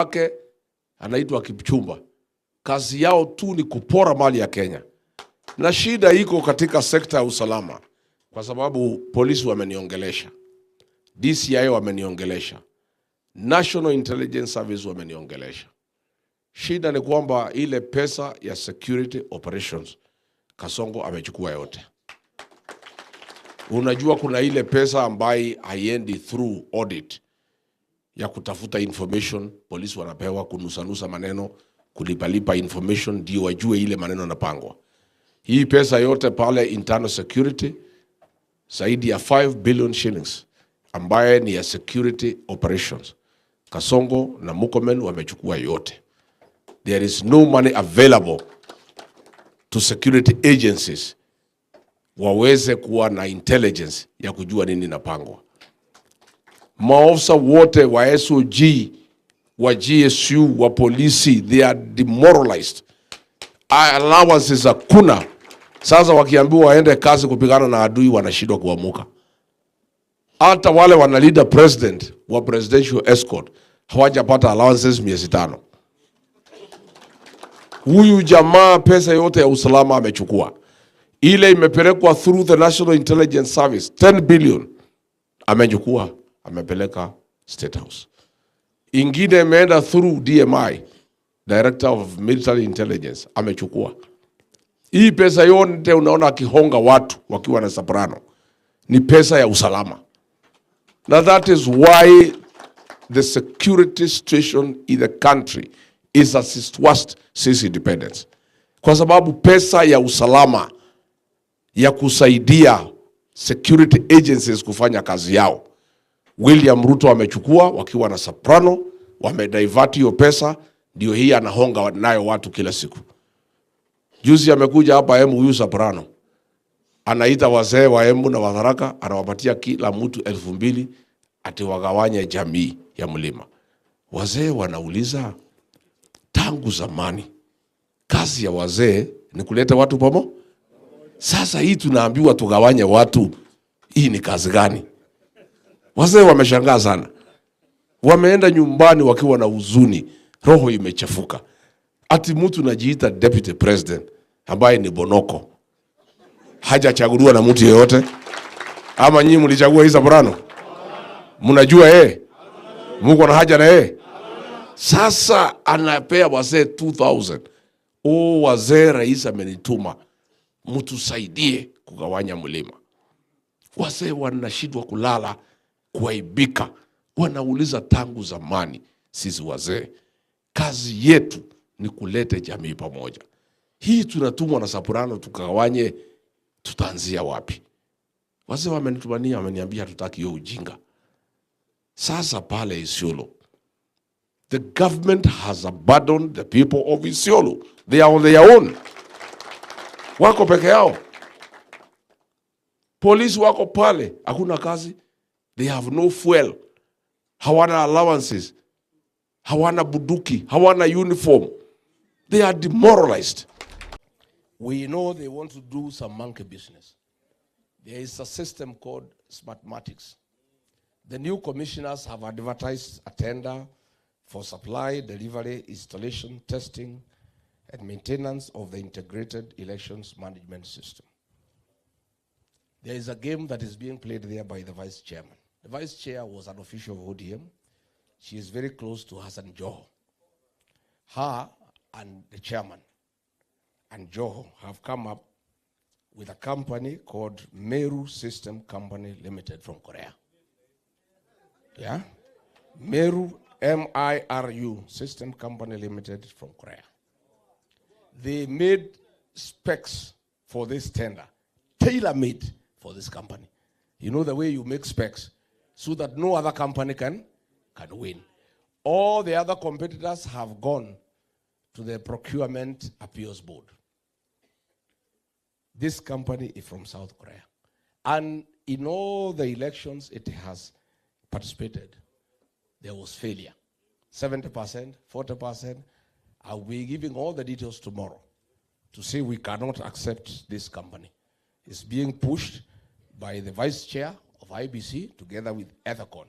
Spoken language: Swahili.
wake anaitwa Kipchumba. Kazi yao tu ni kupora mali ya Kenya. Na shida iko katika sekta ya usalama, kwa sababu polisi wameniongelesha, DCI wameniongelesha, National Intelligence Service wameniongelesha. Shida ni kwamba ile pesa ya security operations Kasongo amechukua yote. Unajua kuna ile pesa ambayo haiendi through audit ya kutafuta information, polisi wanapewa kunusanusa maneno, kulipalipa information ndio wajue ile maneno yanapangwa. Hii pesa yote pale internal security zaidi ya 5 billion shillings ambaye ni ya security operations. Kasongo na Murkomen wamechukua yote. There is no money available to security agencies waweze kuwa na intelligence ya kujua nini napangwa. Maofisa wote wa SOG, wa GSU, wa polisi, they are demoralized. Allowances hakuna. Sasa wakiambiwa waende kazi kupigana na adui wanashindwa kuamuka. Hata wale wana leader president wa presidential escort hawajapata allowances miezi 5. Huyu jamaa pesa yote ya usalama amechukua. Ile imepelekwa through the National Intelligence Service 10 billion amechukua, amepeleka State House. Ingine imeenda through DMI, Director of Military Intelligence, amechukua. Hii pesa yote unaona akihonga watu wakiwa na soprano ni pesa ya usalama. Now that is why the security situation in the country is at its worst since independence. Kwa sababu pesa ya usalama ya kusaidia security agencies kufanya kazi yao, William Ruto amechukua wakiwa na soprano, wamedivert hiyo pesa, ndio hii anahonga nayo watu kila siku. Juzi amekuja hapa huyu soprano, anaita wazee wa Embu na Watharaka, anawapatia kila mtu 2,000 ati wagawanye jamii ya mlima. Wazee wanauliza, tangu zamani kazi ya wazee ni kuleta watu pamoja. Sasa hii tunaambiwa tugawanye watu, hii ni kazi gani? Wazee wameshangaa sana. Wameenda nyumbani wakiwa na huzuni, roho imechafuka. Ati mtu najiita deputy president ambaye ni Bonoko hajachaguliwa na mtu yeyote. Ama nyinyi mlichagua hii soprano? Mnajua Mungu ana haja na Sasa anapea wazee 2,000. Wazee, rais amenituma mtusaidie kugawanya mlima. Wazee wanashindwa kulala, kuaibika. Wanauliza tangu zamani sisi wazee kazi yetu ni kulete jamii pamoja. Hii tunatumwa na soprano tukagawanye, tutaanzia wapi? Wazee wamenitumania, wameniambia tutaki hiyo ujinga. Sasa pale Isiolo, the government has abandoned the people of Isiolo. They are on their own. Wako peke yao. Polisi wako pale, hakuna kazi. They have no fuel. Hawana allowances. Hawana buduki. Hawana uniform. They are demoralized. We know they want to do some monkey business. There is a system called Smartmatics. The new commissioners have advertised a tender for supply, delivery, installation, testing, and maintenance of the integrated elections management system. There is a game that is being played there by the vice chairman. The vice chair was an official of ODM. She is very close to Hassan Joho. Her and the chairman and Joho have come up with a company called Meru System Company Limited from Korea. Yeah? Meru, M-I-R-U, System Company Limited from Korea. They made specs for this tender, tailor-made for this company. You know the way you make specs so that no other company can win. All the other competitors have gone to the Procurement Appeals Board. This company is from South Korea. And in all the elections it has participated, there was failure. 70%, 40%. I'll be giving all the details tomorrow to say we cannot accept this company. It's being pushed by the vice chair of IBC together with Ethicon.